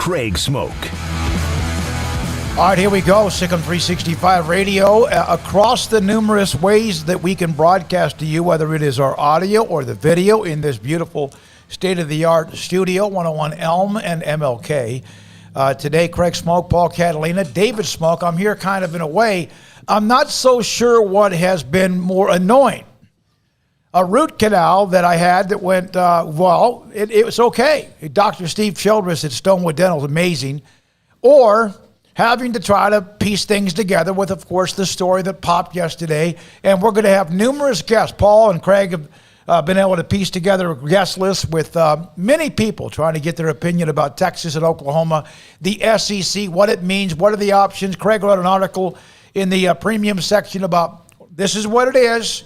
Craig Smoke. All right, here we go. Sikkim 365 Radio. Across the numerous ways that we can broadcast to you, whether it is our audio or the video in this beautiful state-of-the-art studio, 101 Elm and MLK. Today, Craig Smoke, Paul Catalina, David Smoke. I'm here kind of in a way. I'm not so sure what has been more annoying. A root canal that I had that went, it was okay. Dr. Steve Childress at Stonewood Dental is amazing. Or having to try to piece things together with, of course, the story that popped yesterday. And we're going to have numerous guests. Paul and Craig have been able to piece together a guest list with many people trying to get their opinion about Texas and Oklahoma, the SEC, what it means, what are the options. Craig wrote an article in the premium section about this is what it is.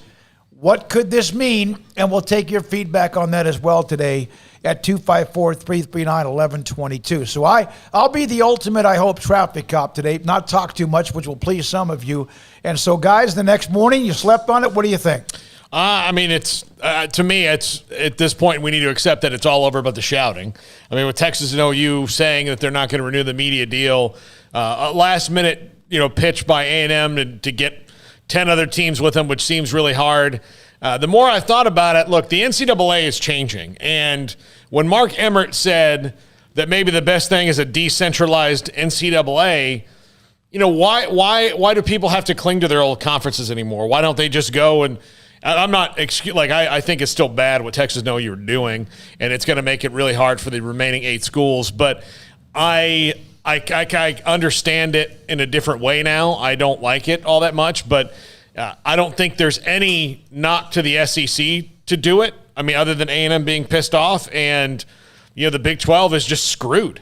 What could this mean? And we'll take your feedback on that as well today at 254-339-1122. So I'll be the ultimate, I hope, traffic cop today, not talk too much, which will please some of you. And so, guys, the next morning, you slept on it. What do you think? It's to me, it's at this point, we need to accept that it's all over but the shouting. I mean, with Texas and OU saying that they're not going to renew the media deal, a last-minute, pitch by A&M to get 10 other teams with them, which seems really hard. The more I thought about it, look, the NCAA is changing. And when Mark Emmert said that maybe the best thing is a decentralized NCAA, why do people have to cling to their old conferences anymore? Why don't they just go and I'm not I think it's still bad what Texas know you're doing, and it's going to make it really hard for the remaining 8 schools. But I understand it in a different way now. I don't like it all that much, but I don't think there's any knock to the SEC to do it. I mean, other than A&M being pissed off, and the Big 12 is just screwed.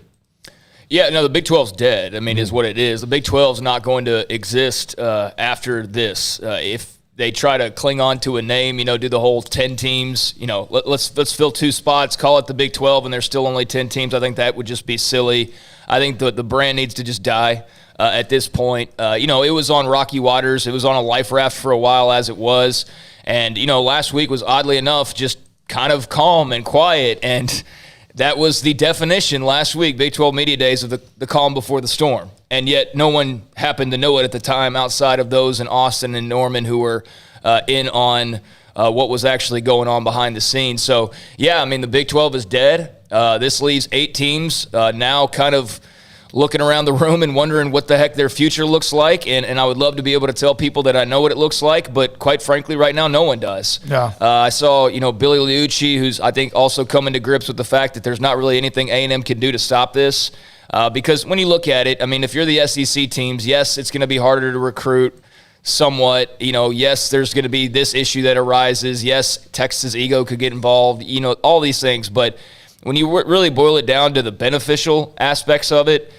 Yeah, no, the Big 12's dead. I mean, is what it is. The Big 12's not going to exist after this. If they try to cling on to a name, do the whole 10 teams, let's fill 2 spots, call it the Big 12, and there's still only 10 teams. I think that would just be silly. I think the brand needs to just die at this point. It was on rocky waters. It was on a life raft for a while as it was. And, last week was oddly enough just kind of calm and quiet. And that was the definition last week, Big 12 Media Days, of the calm before the storm. And yet no one happened to know it at the time outside of those in Austin and Norman who were in on what was actually going on behind the scenes. So, yeah, I mean, the Big 12 is dead. This leaves 8 teams now kind of looking around the room and wondering what the heck their future looks like. And I would love to be able to tell people that I know what it looks like, but quite frankly, right now, no one does. Yeah. I saw, Billy Liucci, who's, I think, also coming to grips with the fact that there's not really anything A&M can do to stop this. Because when you look at it, I mean, if you're the SEC teams, yes, it's going to be harder to recruit somewhat. Yes, there's going to be this issue that arises. Yes, Texas' ego could get involved, all these things. But when you really boil it down to the beneficial aspects of it,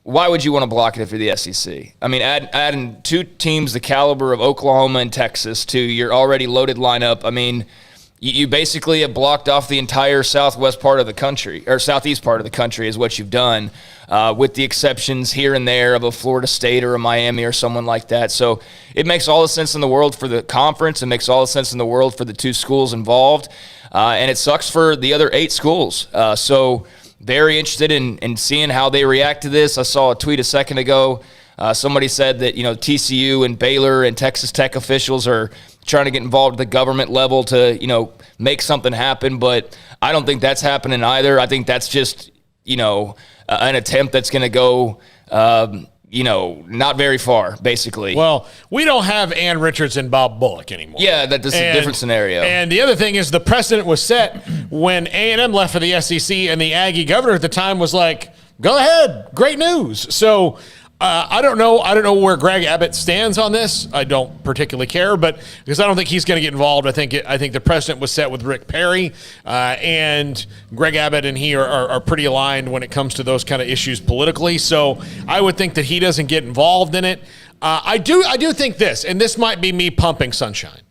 why would you want to block it if you're the SEC? I mean, adding 2 teams the caliber of Oklahoma and Texas to your already loaded lineup, I mean, you basically have blocked off the entire southwest part of the country, or southeast part of the country is what you've done, with the exceptions here and there of a Florida State or a Miami or someone like that. So it makes all the sense in the world for the conference. It makes all the sense in the world for the 2 schools involved. And it sucks for the other 8 schools. So very interested in seeing how they react to this. I saw a tweet a second ago. Somebody said that, TCU and Baylor and Texas Tech officials are trying to get involved at the government level to, make something happen. But I don't think that's happening either. I think that's just, an attempt that's going to go, not very far, basically. Well, we don't have Ann Richards and Bob Bullock anymore. Yeah, that's a different scenario. And the other thing is the precedent was set when A&M left for the SEC, and the Aggie governor at the time was like, go ahead, great news. So I don't know where Greg Abbott stands on this. I don't particularly care, but because I don't think he's going to get involved. I think the precedent was set with Rick Perry, and Greg Abbott and he are pretty aligned when it comes to those kind of issues politically. So I would think that he doesn't get involved in it. I do think this, and this might be me pumping sunshine.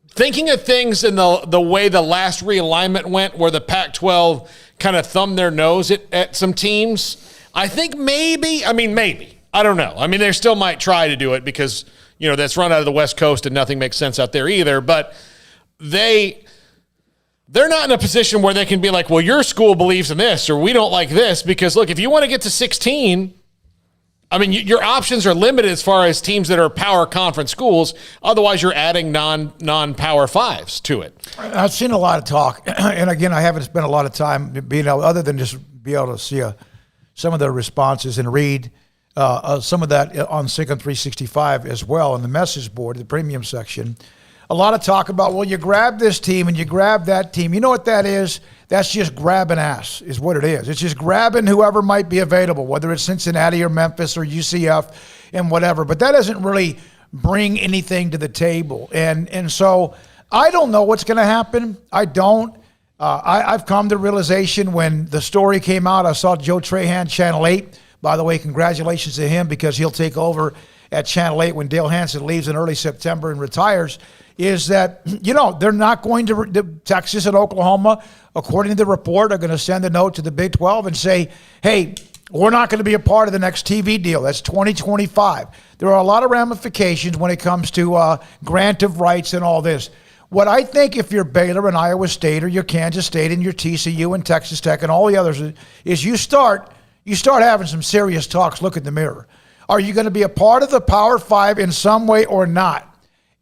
Thinking of things in the way the last realignment went, where the Pac-12 kind of thumbed their nose at some teams. I think maybe, I don't know. I mean, they still might try to do it because, that's run out of the West Coast and nothing makes sense out there either. But they they're not in a position where they can be like, well, your school believes in this or we don't like this. Because, look, if you want to get to 16, I mean, your options are limited as far as teams that are power conference schools. Otherwise, you're adding non-power fives to it. I've seen a lot of talk. And, again, I haven't spent a lot of time being able, other than just be able to see some of their responses and read some of that on Sikkim 365 as well on the message board, the premium section. A lot of talk about, well, you grab this team and you grab that team. You know what that is? That's just grabbing ass is what it is. It's just grabbing whoever might be available, whether it's Cincinnati or Memphis or UCF and whatever. But that doesn't really bring anything to the table. And so I don't know what's going to happen. I don't. I've come to realization when the story came out, I saw Joe Trahan, Channel 8. By the way, congratulations to him because he'll take over at Channel 8 when Dale Hansen leaves in early September and retires, is that, they're not going to Texas and Oklahoma, according to the report, are going to send a note to the Big 12 and say, hey, we're not going to be a part of the next TV deal. That's 2025. There are a lot of ramifications when it comes to grant of rights and all this. What I think if you're Baylor and Iowa State or your Kansas State and your TCU and Texas Tech and all the others is you start having some serious talks, look in the mirror. Are you going to be a part of the Power Five in some way or not?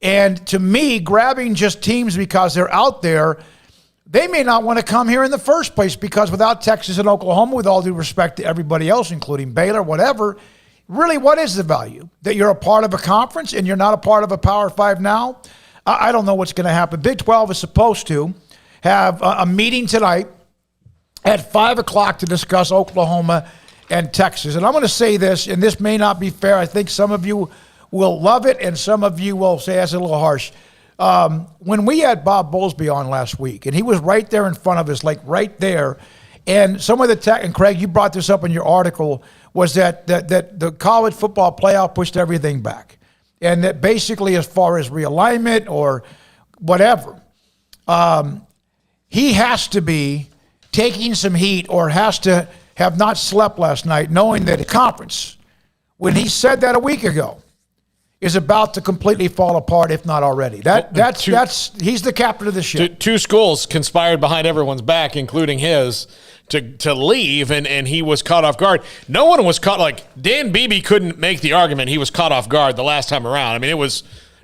And to me, grabbing just teams because they're out there, they may not want to come here in the first place because without Texas and Oklahoma, with all due respect to everybody else, including Baylor, whatever, really what is the value? That you're a part of a conference and you're not a part of a Power Five now? I don't know what's going to happen. Big 12 is supposed to have a meeting tonight at 5 o'clock to discuss Oklahoma and Texas. And I'm going to say this, and this may not be fair. I think some of you will love it, and some of you will say that's a little harsh. When we had Bob Bowlesby on last week, and he was right there in front of us, like right there, and some of the tech, and Craig, you brought this up in your article, was that the college football playoff pushed everything back. And that basically as far as realignment or whatever, he has to be taking some heat or has to have not slept last night knowing that a conference, when he said that a week ago, is about to completely fall apart, if not already. He's the captain of the ship. Two schools conspired behind everyone's back, including his, to leave, and he was caught off guard. No one was caught, like, Dan Beebe couldn't make the argument he was caught off guard the last time around. I mean,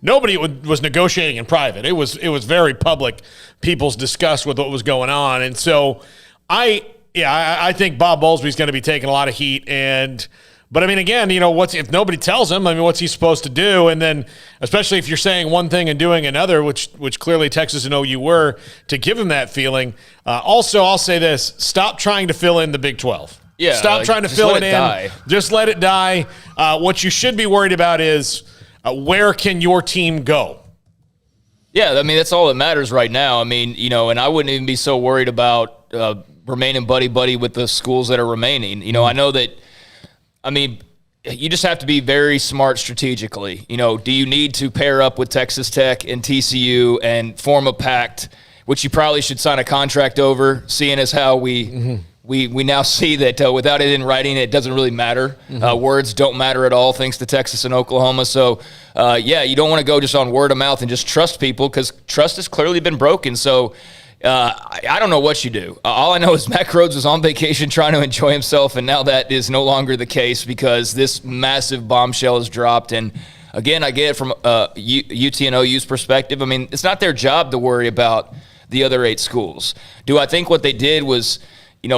nobody was negotiating in private. It was very public, people's disgust with what was going on. And so I think Bob Bowlesby's going to be taking a lot of heat, but I mean, again, if nobody tells him, I mean, what's he supposed to do? And then, especially if you're saying one thing and doing another, which clearly Texas and OU were, to give him that feeling. Also, I'll say this: stop trying to fill in the Big 12. Yeah, stop trying to fill it in. Die. Just let it die. What you should be worried about is where can your team go? Yeah, I mean, that's all that matters right now. I mean, and I wouldn't even be so worried about remaining buddy-buddy with the schools that are remaining. I know that. I mean, you just have to be very smart strategically. Do you need to pair up with Texas Tech and TCU and form a pact, which you probably should sign a contract over, seeing as how we now see that without it in writing, it doesn't really matter. Words don't matter at all, thanks to Texas and Oklahoma. So, you don't want to go just on word of mouth and just trust people because trust has clearly been broken. So, I don't know what you do. All I know is Mack Rhodes was on vacation trying to enjoy himself, and now that is no longer the case because this massive bombshell has dropped. And again, I get it from UT and OU's perspective. I mean, it's not their job to worry about the other 8 schools. Do I think what they did was,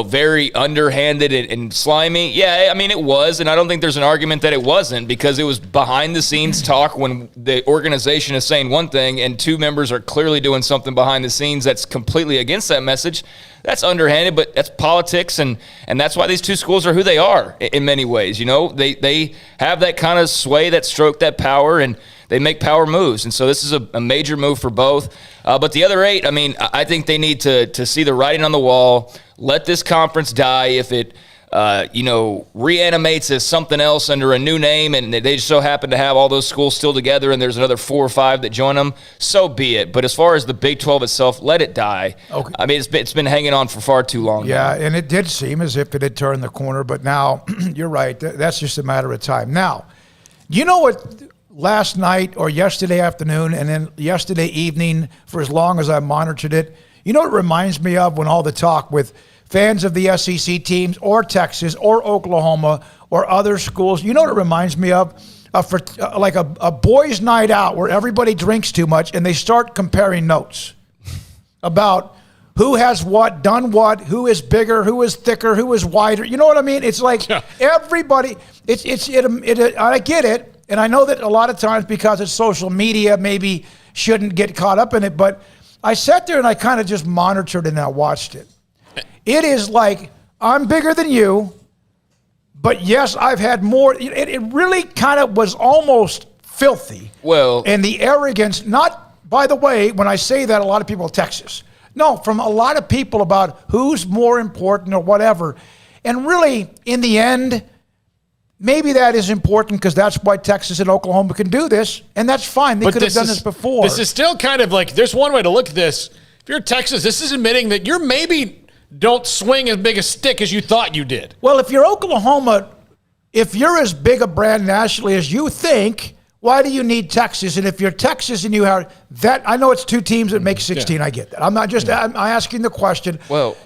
very underhanded and slimy? Yeah, I mean, it was, and I don't think there's an argument that it wasn't because it was behind-the-scenes talk when the organization is saying one thing and 2 members are clearly doing something behind the scenes that's completely against that message. That's underhanded, but that's politics, and that's why these 2 schools are who they are in many ways. They have that kind of sway, that stroke, that power, and they make power moves. And so this is a major move for both. But the other 8, I mean, I think they need to see the writing on the wall, let this conference die. If it, reanimates as something else under a new name and they just so happen to have all those schools still together and there's another 4 or 5 that join them, so be it. But as far as the Big 12 itself, let it die. Okay. I mean, it's been hanging on for far too long. Yeah, and it did seem as if it had turned the corner, but now you're right. That's just a matter of time. Now, you know what? Last night or yesterday afternoon and then yesterday evening, for as long as I monitored it, You know what it reminds me of when all the talk with fans of the SEC teams or Texas or Oklahoma or other schools, you know what it reminds me of? Like a boys' night out where everybody drinks too much and they start comparing notes about who has what, done what, who is bigger, who is thicker, who is wider. You know what I mean? It's like everybody, I get it. And I know that a lot of times because it's social media, maybe shouldn't get caught up in it. But I sat there and I kind of just monitored and I watched it. It is like, I'm bigger than you, but yes, I've had more. It really kind of was almost filthy. Well, and the arrogance, not, by the way, when I say that, a lot of people, Texas. No, from a lot of people about who's more important or whatever. And really, in the end, maybe that is important because that's why Texas and Oklahoma can do this, and that's fine. They could have done this before. This is still kind of like, there's one way to look at this. If you're Texas, this is admitting that you're maybe don't swing as big a stick as you thought you did. Well, if you're Oklahoma, if you're as big a brand nationally as you think, why do you need Texas? And if you're Texas and you have that, I know it's two teams that make 16. I get that. I'm not just, I'm asking the question. Well,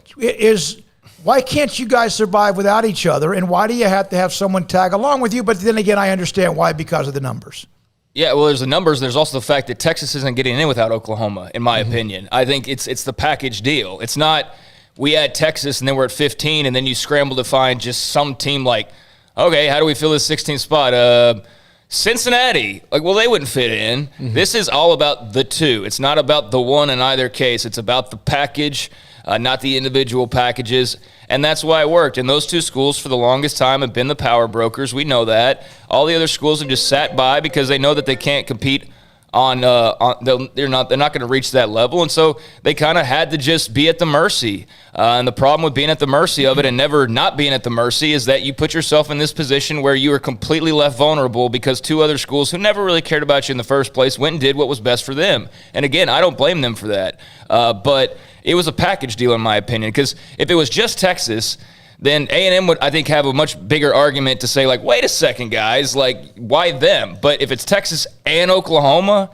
why can't you guys survive without each other? And why do you have to have someone tag along with you? But then again, I understand why, because of the numbers. Yeah, well, there's the numbers. There's also the fact that Texas isn't getting in without Oklahoma, in my opinion. I think it's the package deal. It's not we add Texas and then we're at 15 and then you scramble to find just some team like, okay, how do we fill this 16th spot? Cincinnati, like, well, they wouldn't fit in. This is all about the two. It's not about the one in either case. It's about the package, not the individual packages. And that's why it worked. And those two schools for the longest time have been the power brokers. We know that. All the other schools have just sat by because they know that they can't compete they're not going to reach that level, and so they kind of had to just be at the mercy. And the problem with being at the mercy of it and never not being at the mercy is that you put yourself in this position where you are completely left vulnerable because two other schools who never really cared about you in the first place went and did what was best for them. And again, I don't blame them for that, but it was a package deal in my opinion, because if it was just Texas, then A&M would, I think, have a much bigger argument to say, like, wait a second, guys, like, why them? But if it's Texas and Oklahoma,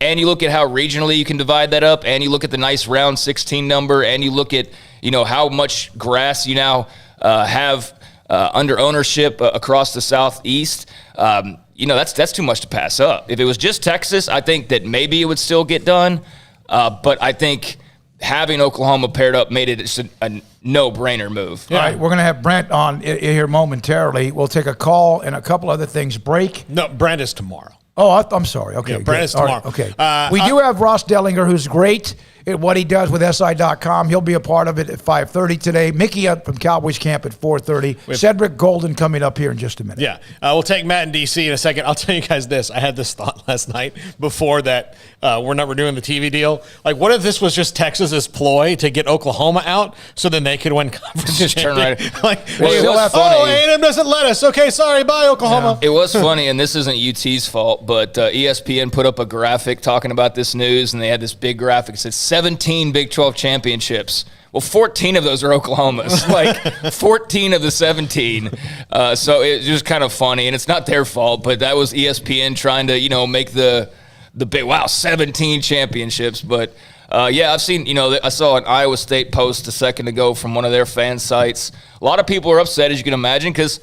and you look at how regionally you can divide that up, and you look at the nice round 16 number, and you look at, how much grass you now have under ownership across the Southeast, that's too much to pass up. If it was just Texas, I think that maybe it would still get done, but I think having Oklahoma paired up made it just a no-brainer move. All right, we're going to have Brent on here momentarily. We'll take a call and a couple other things. Break. No, Brent is tomorrow. Oh, I'm sorry. Okay, Brent is tomorrow. Right, okay. We do have Ross Dellinger, who's great at what he does with SI.com. He'll be a part of it at 5:30 today. Mickey up from Cowboys Camp at 4:30. Cedric Golden coming up here in just a minute. Yeah. We'll take Matt in D.C. in a second. I'll tell you guys this. I had this thought last night before that we're doing the TV deal. Like, what if this was just Texas's ploy to get Oklahoma out so then they could win conference just turn right. Like, funny. A&M doesn't let us. Okay, sorry. Bye, Oklahoma. Yeah. It was funny, and this isn't UT's fault, but ESPN put up a graphic talking about this news, and they had this big graphic. It said 17 Big 12 championships. Well, 14 of those are Oklahoma's, like 14 of the 17. So it's just kind of funny, and it's not their fault, but that was ESPN trying to, make the big, 17 championships. But I've seen, I saw an Iowa State post a second ago from one of their fan sites. A lot of people are upset, as you can imagine, because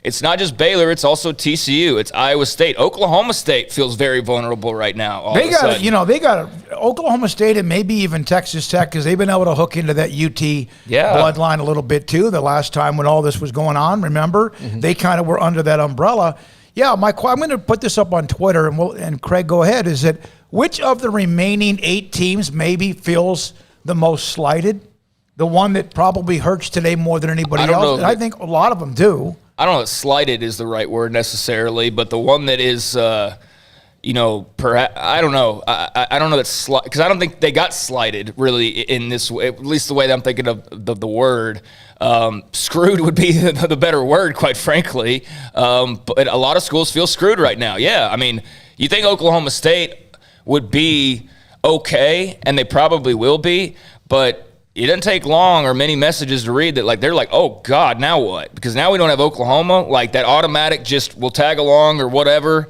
it's not just Baylor, it's also TCU, it's Iowa State. Oklahoma State feels very vulnerable right now. They got Oklahoma State and maybe even Texas Tech, because they've been able to hook into that UT bloodline a little bit too. The last time when all this was going on, remember, they kind of were under that umbrella. Yeah, I'm going to put this up on Twitter, and Craig, go ahead. Is it which of the remaining 8 teams maybe feels the most slighted? The one that probably hurts today more than anybody else? And I think a lot of them do. I don't know if slighted is the right word necessarily, but the one that is, perhaps, I don't know. I don't know that's because I don't think they got slighted really in this way, at least the way that I'm thinking of the word. Screwed would be the better word, quite frankly. But a lot of schools feel screwed right now. Yeah, I mean, you think Oklahoma State would be okay, and they probably will be, but it doesn't take long or many messages to read that, like, they're like, oh, God, now what? Because now we don't have Oklahoma. Like, that automatic just will tag along or whatever.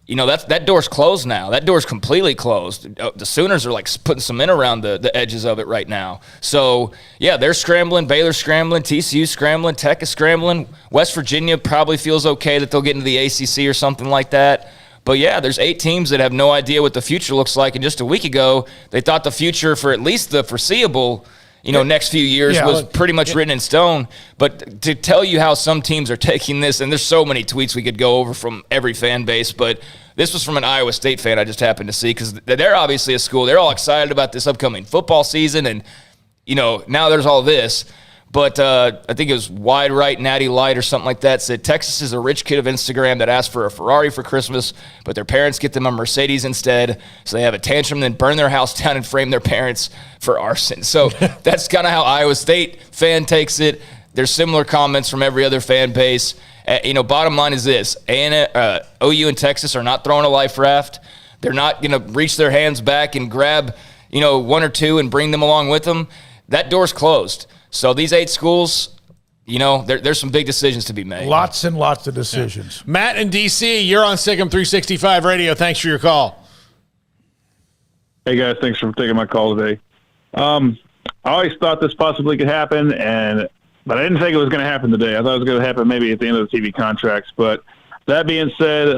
that door's closed now. That door's completely closed. The Sooners are like putting cement around the edges of it right now. So, yeah, they're scrambling. Baylor's scrambling. TCU's scrambling. Tech is scrambling. West Virginia probably feels okay that they'll get into the ACC or something like that. But, yeah, there's 8 teams that have no idea what the future looks like. And just a week ago, they thought the future for at least the foreseeable next few years was pretty much written in stone. But to tell you how some teams are taking this, and there's so many tweets we could go over from every fan base, but this was from an Iowa State fan I just happened to see, because they're obviously a school. They're all excited about this upcoming football season, and, now there's all this. But I think it was Wide Right Natty Light or something like that said Texas is a rich kid of Instagram that asked for a Ferrari for Christmas, but their parents get them a Mercedes instead. So they have a tantrum, then burn their house down and frame their parents for arson. So that's kind of how Iowa State fan takes it. There's similar comments from every other fan base. Bottom line is this: OU and Texas are not throwing a life raft. They're not going to reach their hands back and grab, 1 or 2 and bring them along with them. That door's closed. So these 8 schools, there's some big decisions to be made. Lots and lots of decisions. Yeah. Matt in D.C., you're on Sikkim 365 Radio. Thanks for your call. Hey, guys. Thanks for taking my call today. I always thought this possibly could happen, but I didn't think it was going to happen today. I thought it was going to happen maybe at the end of the TV contracts. But that being said,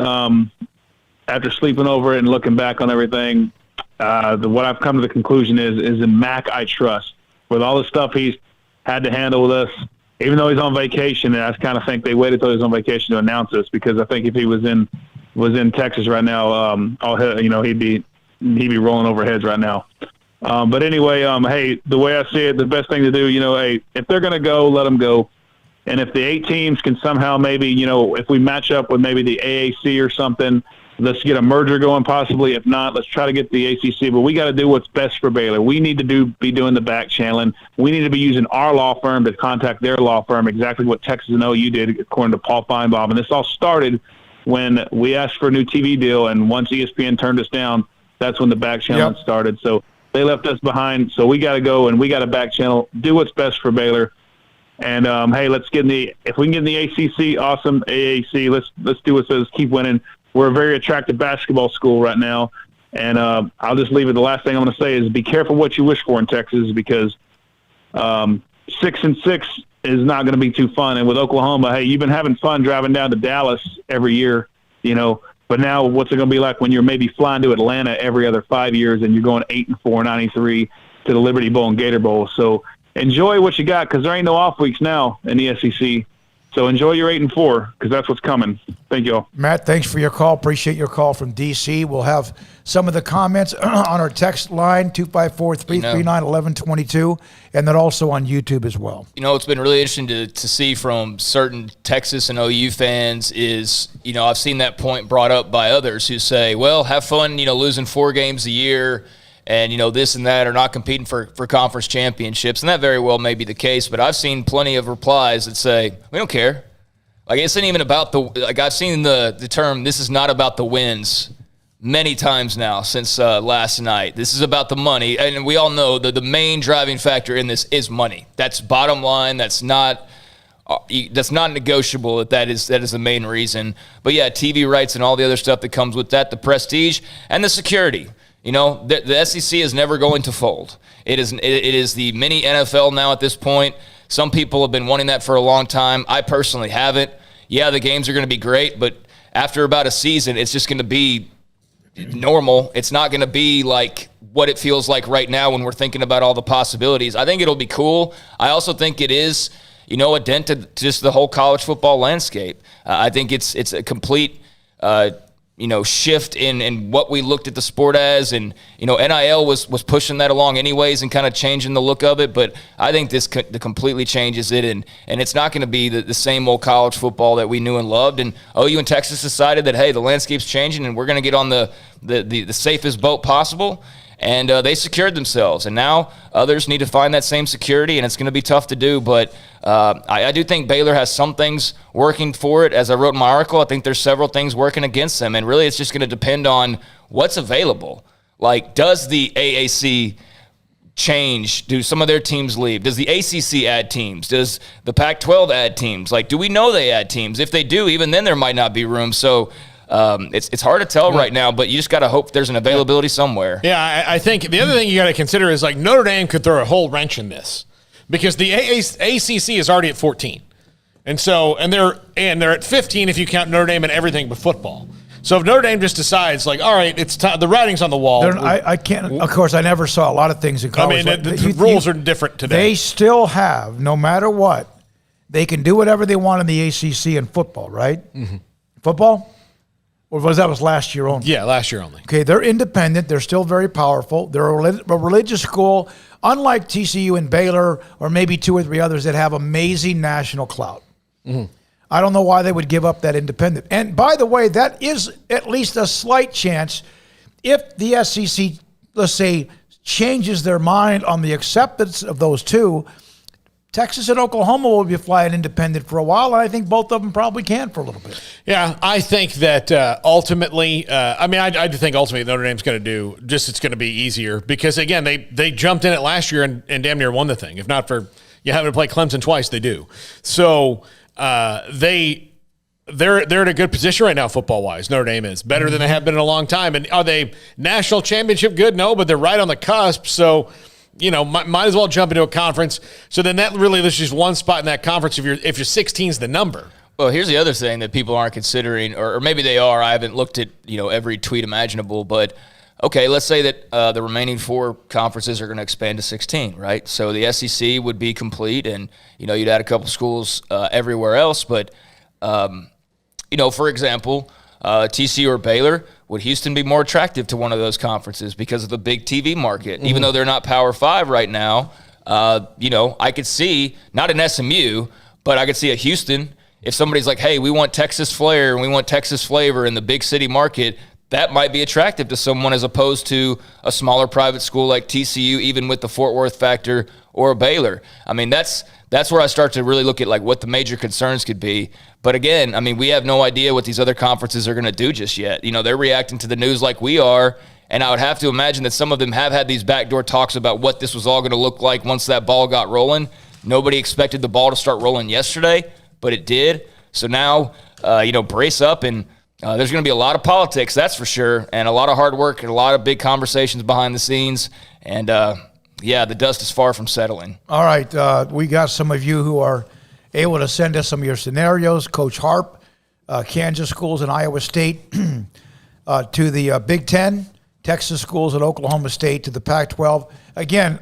after sleeping over it and looking back on everything, what I've come to the conclusion is in Mac I trust. With all the stuff he's had to handle with us, even though he's on vacation, and I kind of think they waited till he was on vacation to announce this, because I think if he was in Texas right now, he'd be rolling over heads right now. But anyway, hey, the way I see it, the best thing to do, hey, if they're going to go, let them go. And if the 8 teams can somehow maybe, if we match up with maybe the AAC or something, let's get a merger going possibly. If not, let's try to get the ACC. But we got to do what's best for Baylor. We need to be doing the back channeling. We need to be using our law firm to contact their law firm, exactly what Texas and OU did, according to Paul Feinbaum. And this all started when we asked for a new TV deal, and once ESPN turned us down, that's when the back channeling started. So they left us behind. So we got to go and we got to back channel, do what's best for Baylor. And hey, let's get if we can get in the ACC, awesome. AAC, let's do what it says, keep winning. We're a very attractive basketball school right now. And I'll just leave it. The last thing I'm going to say is be careful what you wish for in Texas, because 6-6 is not going to be too fun. And with Oklahoma, hey, you've been having fun driving down to Dallas every year, but now what's it going to be like when you're maybe flying to Atlanta every other 5 years and you're going 8-4, 93 to the Liberty Bowl and Gator Bowl? So enjoy what you got, because there ain't no off weeks now in the SEC. So enjoy your 8-4, because that's what's coming. Thank you all. Matt, thanks for your call. Appreciate your call from D.C. We'll have some of the comments on our text line, 254-339-1122, and then also on YouTube as well. It's been really interesting to see from certain Texas and OU fans is, I've seen that point brought up by others who say, well, have fun, losing 4 games a year, and, this and that, are not competing for conference championships. And that very well may be the case, but I've seen plenty of replies that say, we don't care. Like, it's not even about I've seen the term, this is not about the wins, many times now since last night. This is about the money. And we all know that the main driving factor in this is money. That's bottom line. That's not negotiable. That is the main reason. But yeah, TV rights and all the other stuff that comes with that, the prestige and the security. The SEC is never going to fold. It is the mini NFL now at this point. Some people have been wanting that for a long time. I personally haven't. Yeah, the games are going to be great, but after about a season, it's just going to be normal. It's not going to be like what it feels like right now when we're thinking about all the possibilities. I think it'll be cool. I also think it is, a dent to just the whole college football landscape. I think it's a complete shift in what we looked at the sport as, and NIL was pushing that along anyways and kind of changing the look of it. But I think this completely changes it, and it's not going to be the same old college football that we knew and loved. And OU and Texas decided that, hey, the landscape's changing, and we're going to get on the safest boat possible. And they secured themselves. And now others need to find that same security, and it's going to be tough to do. But I do think Baylor has some things working for it. As I wrote in my article, I think there's several things working against them. And really it's just going to depend on what's available. Like, does the AAC change? Do some of their teams leave? Does the ACC add teams? Does the Pac-12 add teams? Like, do we know they add teams? If they do, even then there might not be room. So It's hard to tell right now, but you just got to hope there's an availability somewhere. Yeah, I think the other thing you got to consider is like Notre Dame could throw a whole wrench in this because the ACC is already at 14, and they're at 15 if you count Notre Dame and everything but football. So if Notre Dame just decides, like, all right, it's time, the writing's on the wall. I can't. Of course, I never saw a lot of things in college. I mean, the rules are different today. They still have, no matter what, they can do whatever they want in the ACC in football, right? Mm-hmm. Football, or was last year only? Yeah, last year only. Okay, they're independent. They're still very powerful. They're a religious school, unlike TCU and Baylor, or maybe 2 or 3 others that have amazing national clout. Mm-hmm. I don't know why they would give up that independent. And by the way, that is at least a slight chance if the SEC, let's say, changes their mind on the acceptance of those two. Texas and Oklahoma will be flying independent for a while, and I think both of them probably can for a little bit. Yeah, I think that ultimately, I do think ultimately Notre Dame's going to do just it's going to be easier because, again, they jumped in it last year and damn near won the thing. If not for you having to play Clemson twice, they do. So they're in a good position right now football-wise. Notre Dame is better than they have been in a long time. And are they national championship good? No, but they're right on the cusp. So, might as well jump into a conference. So then that really there's just one spot in that conference if your 16's the number. Well, here's the other thing that people aren't considering, or maybe they are. I haven't looked at every tweet imaginable, but okay, let's say that the remaining 4 conferences are going to expand to 16, right? So the SEC would be complete, and you'd add a couple schools everywhere else. But for example, TCU or Baylor, would Houston be more attractive to one of those conferences because of the big TV market? Mm-hmm. Even though they're not Power 5 right now, I could see, not an SMU, but I could see a Houston. If somebody's like, hey, we want Texas flair and we want Texas flavor in the big city market, that might be attractive to someone as opposed to a smaller private school like TCU, even with the Fort Worth factor, or a Baylor. I mean, that's where I start to really look at like what the major concerns could be. But again, I mean, we have no idea what these other conferences are going to do just yet. They're reacting to the news like we are, and I would have to imagine that some of them have had these backdoor talks about what this was all going to look like once that ball got rolling. Nobody expected the ball to start rolling yesterday, but it did. So now, brace up, and there's going to be a lot of politics, that's for sure, and a lot of hard work and a lot of big conversations behind the scenes. And, the dust is far from settling. All right. We got some of you who are able to send us some of your scenarios. Coach Harp, Kansas schools and Iowa State to the Big Ten, Texas schools and Oklahoma State to the Pac-12. Again,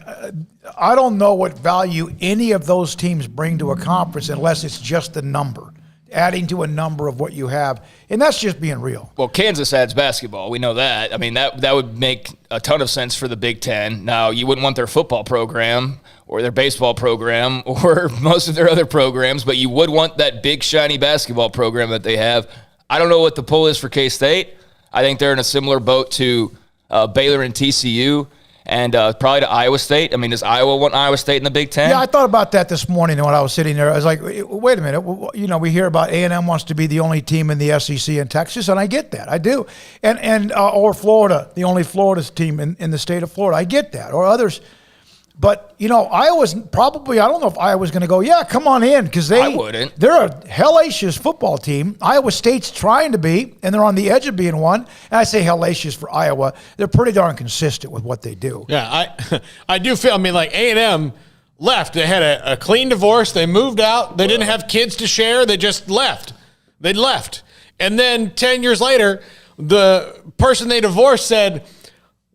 I don't know what value any of those teams bring to a conference unless it's just the number. Adding to a number of what you have, and that's just being real. Well, Kansas adds basketball. We know that. I mean, that would make a ton of sense for the Big Ten. Now, you wouldn't want their football program or their baseball program or most of their other programs, but you would want that big, shiny basketball program that they have. I don't know what the pull is for K-State. I think they're in a similar boat to Baylor and TCU. And probably to Iowa State. I mean, does Iowa want Iowa State in the Big Ten? Yeah, I thought about that this morning when I was sitting there. I was like, wait a minute. We hear about A&M wants to be the only team in the SEC in Texas, and I get that. I do. And or Florida, the only Florida's team in the state of Florida. I get that. Or others. But, Iowa's probably, I don't know if Iowa's going to go, yeah, come on in, because I wouldn't. They're a hellacious football team. Iowa State's trying to be, and they're on the edge of being one. And I say hellacious for Iowa. They're pretty darn consistent with what they do. Yeah, I do feel, like A&M left. They had a clean divorce. They moved out. They didn't have kids to share. They just left. They left. And then 10 years later, the person they divorced said,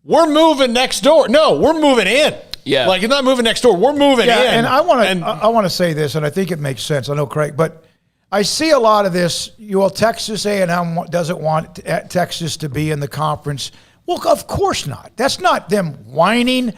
we're moving next door. No, we're moving in. Yeah, like it's not moving next door. We're moving in. And I want to say this, and I think it makes sense. I know Craig, but I see a lot of this. Texas A&M doesn't want Texas to be in the conference. Well, of course not. That's not them whining,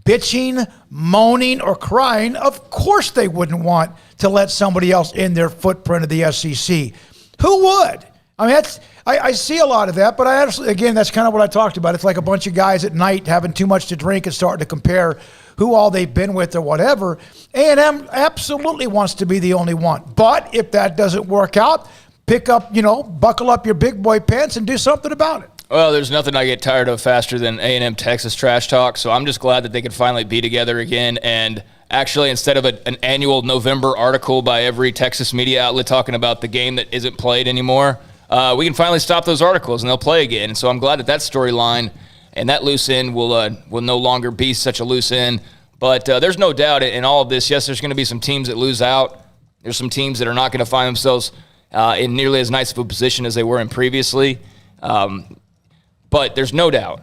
bitching, moaning, or crying. Of course they wouldn't want to let somebody else in their footprint of the SEC. Who would? I mean, I see a lot of that, but that's kind of what I talked about. It's like a bunch of guys at night having too much to drink and starting to compare who all they've been with or whatever. A&M absolutely wants to be the only one. But if that doesn't work out, buckle up your big boy pants and do something about it. Well, there's nothing I get tired of faster than A&M Texas trash talk, so I'm just glad that they could finally be together again. And actually, instead of an annual November article by every Texas media outlet talking about the game that isn't played anymore, we can finally stop those articles and they'll play again. And so I'm glad that storyline and that loose end will no longer be such a loose end. But there's no doubt in all of this, yes, there's going to be some teams that lose out. There's some teams that are not going to find themselves in nearly as nice of a position as they were in previously. But there's no doubt,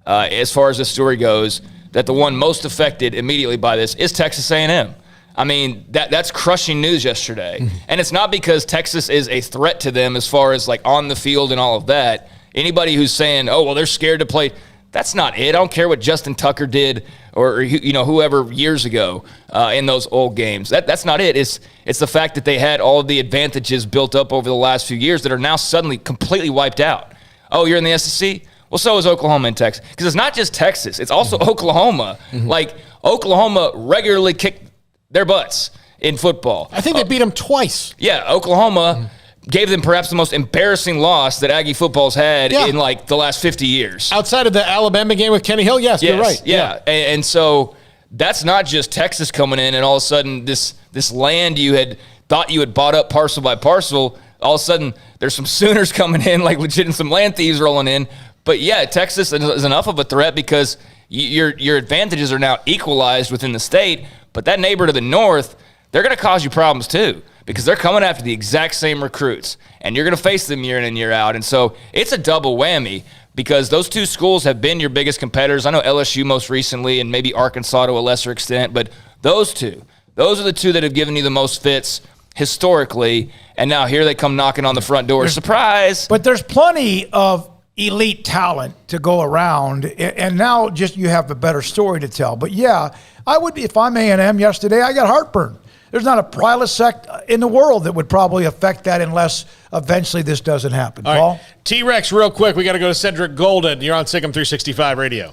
as far as this story goes, that the one most affected immediately by this is Texas A&M. I mean, that's crushing news yesterday. And it's not because Texas is a threat to them as far as like on the field and all of that. Anybody who's saying, oh, well, they're scared to play, that's not it. I don't care what Justin Tucker did or whoever years ago in those old games. That's not it. It's the fact that they had all of the advantages built up over the last few years that are now suddenly completely wiped out. Oh, you're in the SEC? Well, so is Oklahoma and Texas. Because it's not just Texas. It's also Oklahoma. Like, Oklahoma regularly kicked their butts in football. I think they beat them twice. Yeah, Oklahoma gave them perhaps the most embarrassing loss that Aggie football's had in like the last 50 years. Outside of the Alabama game with Kenny Hill, yes, you're right. Yeah. And so that's not just Texas coming in and all of a sudden this land you had thought you had bought up parcel by parcel, all of a sudden there's some Sooners coming in, like legit, and some land thieves rolling in. But yeah, Texas is enough of a threat because your advantages are now equalized within the state, but that neighbor to the north, they're going to cause you problems too, because they're coming after the exact same recruits, and you're going to face them year in and year out. And so it's a double whammy because those two schools have been your biggest competitors. I know LSU most recently and maybe Arkansas to a lesser extent, but those are the two that have given you the most fits historically, and now here they come knocking on the front door. Surprise! But there's plenty of elite talent to go around, and now just you have a better story to tell. But yeah, I would, if I'm A&M yesterday, I got heartburn. There's not a prilosec in the world that would probably affect that unless eventually this doesn't happen. All Paul? right. T-Rex, real quick, we got to go to Cedric Golden. You're on Sikkim 365 Radio.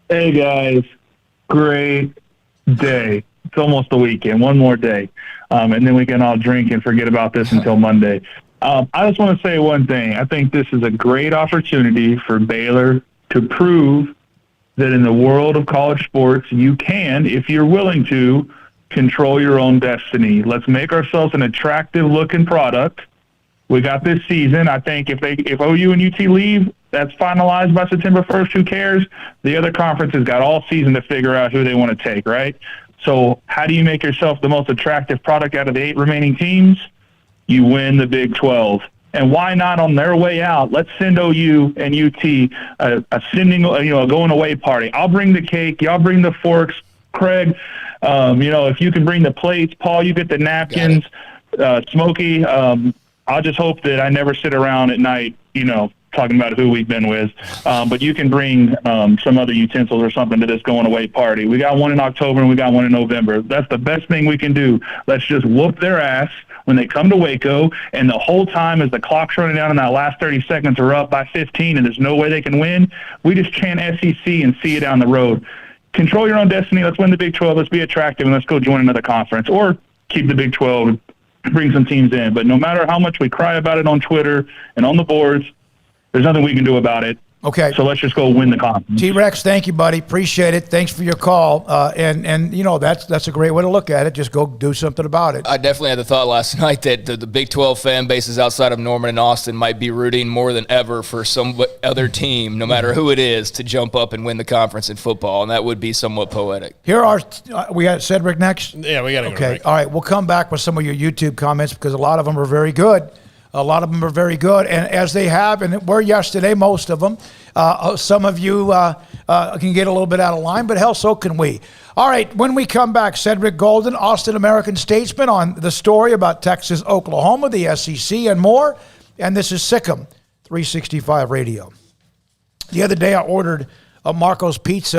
Hey, guys. Great day. It's almost the weekend. One more day. And then we can all drink and forget about this until Monday. I just want to say one thing. I think this is a great opportunity for Baylor to prove that in the world of college sports, you can, if you're willing to, control your own destiny. Let's make ourselves an attractive-looking product. We got this season. I think if OU and UT leave, that's finalized by September 1st. Who cares? The other conferences got all season to figure out who they want to take, right? So how do you make yourself the most attractive product out of the 8 remaining teams? You win the Big 12. And why not on their way out? Let's send OU and UT a going away party. I'll bring the cake. Y'all bring the forks. Craig, if you can bring the plates, Paul, you get the napkins. Smokey, I'll just hope that I never sit around at night, talking about who we've been with. But you can bring some other utensils or something to this going away party. We got one in October and we got one in November. That's the best thing we can do. Let's just whoop their ass when they come to Waco, and the whole time as the clock's running down and that last 30 seconds are up by 15 and there's no way they can win, we just chant SEC and see you down the road. Control your own destiny. Let's win the Big 12. Let's be attractive, and let's go join another conference. Or keep the Big 12 and bring some teams in. But no matter how much we cry about it on Twitter and on the boards, there's nothing we can do about it. Okay. So let's just go win the conference. T-Rex, thank you, buddy. Appreciate it. Thanks for your call. And that's a great way to look at it. Just go do something about it. I definitely had the thought last night that the Big 12 fan bases outside of Norman and Austin might be rooting more than ever for some other team, no matter who it is, to jump up and win the conference in football, and that would be somewhat poetic. Here are we got Cedric next? Yeah, we got to go. Okay, all right. We'll come back with some of your YouTube comments because a lot of them are very good. And as they have, and were yesterday, most of them. Some of you can get a little bit out of line, but hell, so can we. All right, when we come back, Cedric Golden, Austin American Statesman, on the story about Texas, Oklahoma, the SEC, and more. And this is Sikkim 365 Radio. The other day, I ordered a Marco's Pizza